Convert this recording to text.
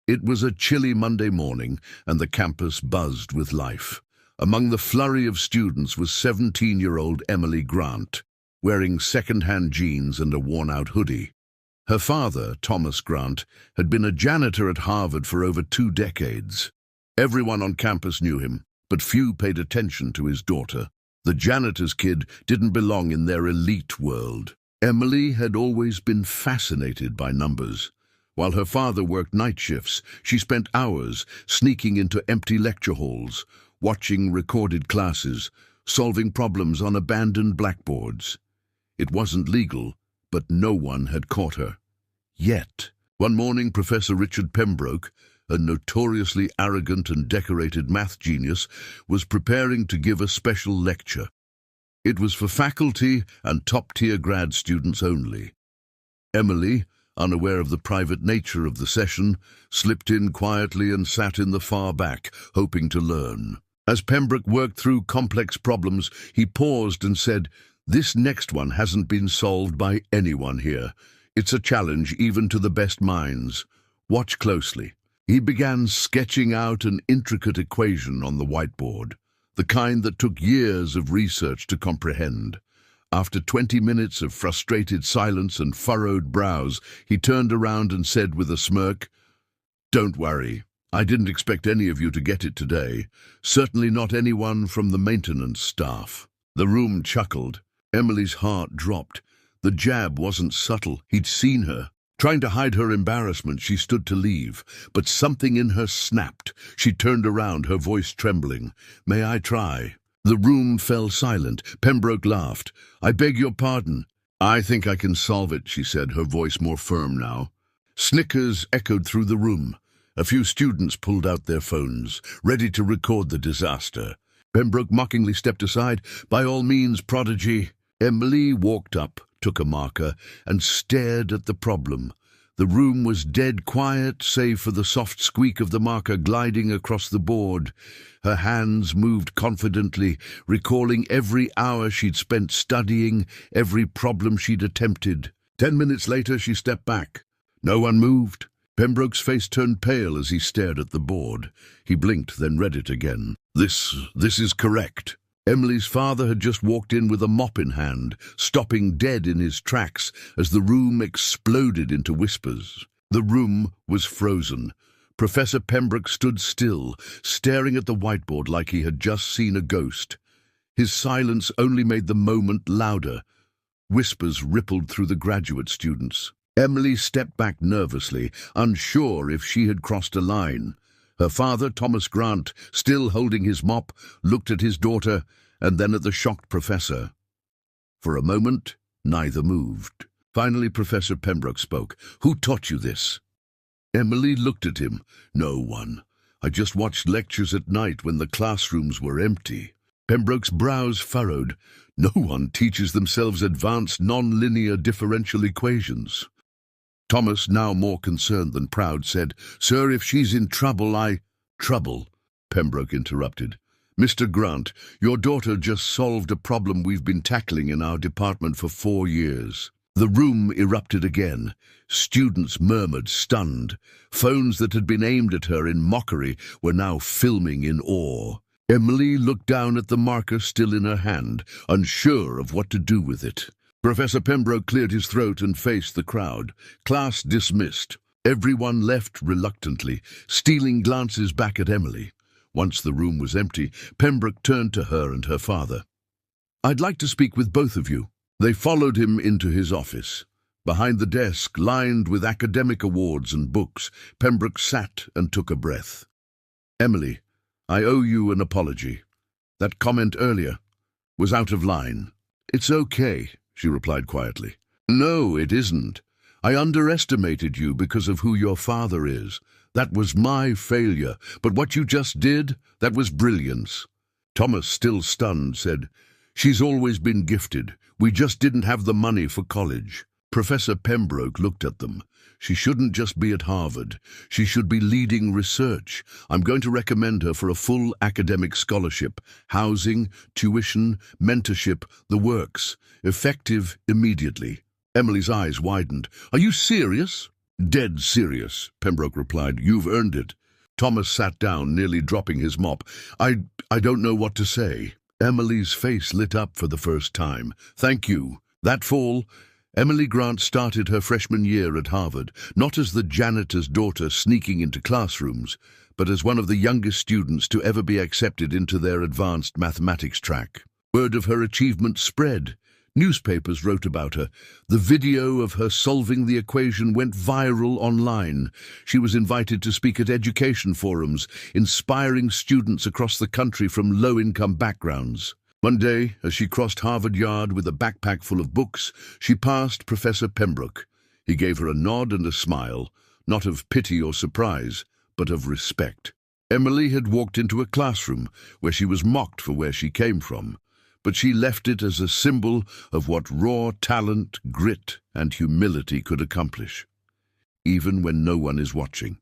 It was a chilly Monday morning, and the campus buzzed with life. Among the flurry of students was 17-year-old Emily Grant, wearing second-hand jeans and a worn-out hoodie. Her father, Thomas Grant, had been a janitor at Harvard for over 2 decades. Everyone on campus knew him, but few paid attention to his daughter. The janitor's kid didn't belong in their elite world. Emily had always been fascinated by numbers. While her father worked night shifts, she spent hours sneaking into empty lecture halls, watching recorded classes, solving problems on abandoned blackboards. It wasn't legal, but no one had caught her. Yet, one morning Professor Richard Pembroke, a notoriously arrogant and decorated math genius, was preparing to give a special lecture. It was for faculty and top-tier grad students only. Emily, unaware of the private nature of the session, slipped in quietly and sat in the far back, hoping to learn. As Pembroke worked through complex problems, he paused and said, "This next one hasn't been solved by anyone here. It's a challenge even to the best minds. Watch closely." He began sketching out an intricate equation on the whiteboard, the kind that took years of research to comprehend. After 20 minutes of frustrated silence and furrowed brows, he turned around and said with a smirk, "Don't worry. I didn't expect any of you to get it today. Certainly not anyone from the maintenance staff." The room chuckled. Emily's heart dropped. The jab wasn't subtle. He'd seen her. Trying to hide her embarrassment, she stood to leave, but something in her snapped. She turned around, her voice trembling. "May I try?" The room fell silent. Pembroke laughed. "I beg your pardon." "I think I can solve it," she said, her voice more firm now. Snickers echoed through the room. A few students pulled out their phones, ready to record the disaster. Pembroke mockingly stepped aside. "By all means, prodigy." Emily walked up, took a marker, and stared at the problem. The room was dead quiet, save for the soft squeak of the marker gliding across the board. Her hands moved confidently, recalling every hour she'd spent studying, every problem she'd attempted. 10 minutes later, she stepped back. No one moved. Pembroke's face turned pale as he stared at the board. He blinked, then read it again. This is correct." Emily's father had just walked in with a mop in hand, stopping dead in his tracks as the room exploded into whispers. The room was frozen. Professor Pembroke stood still, staring at the whiteboard like he had just seen a ghost. His silence only made the moment louder. Whispers rippled through the graduate students. Emily stepped back nervously, unsure if she had crossed a line. Her father, Thomas Grant, still holding his mop, looked at his daughter and then at the shocked professor. For a moment, neither moved. Finally, Professor Pembroke spoke. "Who taught you this?" Emily looked at him. "No one. I just watched lectures at night when the classrooms were empty." Pembroke's brows furrowed. "No one teaches themselves advanced non-linear differential equations." Thomas, now more concerned than proud, said, "Sir, if she's in trouble, Trouble," Pembroke interrupted. "Mr. Grant, your daughter just solved a problem we've been tackling in our department for 4 years." The room erupted again. Students murmured, stunned. Phones that had been aimed at her in mockery were now filming in awe. Emily looked down at the marker still in her hand, unsure of what to do with it. Professor Pembroke cleared his throat and faced the crowd. Class dismissed. Everyone left reluctantly, stealing glances back at Emily. Once the room was empty, Pembroke turned to her and her father. "I'd like to speak with both of you." They followed him into his office. Behind the desk, lined with academic awards and books, Pembroke sat and took a breath. "Emily, I owe you an apology. That comment earlier was out of line." "It's okay," she replied quietly. "No, it isn't. I underestimated you because of who your father is. That was my failure. But what you just did, that was brilliance." Thomas, still stunned, said, "She's always been gifted. We just didn't have the money for college." Professor Pembroke looked at them. "She shouldn't just be at Harvard. She should be leading research. I'm going to recommend her for a full academic scholarship. Housing, tuition, mentorship, the works. Effective immediately." Emily's eyes widened. "Are you serious?" Dead serious, Pembroke replied. You've earned it. Thomas sat down, nearly dropping his mop. I don't know what to say. Emily's face lit up for the first time. Thank you. That fall, Emily Grant started her freshman year at Harvard, not as the janitor's daughter sneaking into classrooms, but as one of the youngest students to ever be accepted into their advanced mathematics track. Word of her achievement spread. Newspapers wrote about her. The video of her solving the equation went viral online. She was invited to speak at education forums, inspiring students across the country from low-income backgrounds. One day, as she crossed Harvard Yard with a backpack full of books, she passed Professor Pembroke. He gave her a nod and a smile, not of pity or surprise, but of respect. Emily had walked into a classroom where she was mocked for where she came from, but she left it as a symbol of what raw talent, grit, and humility could accomplish, even when no one is watching.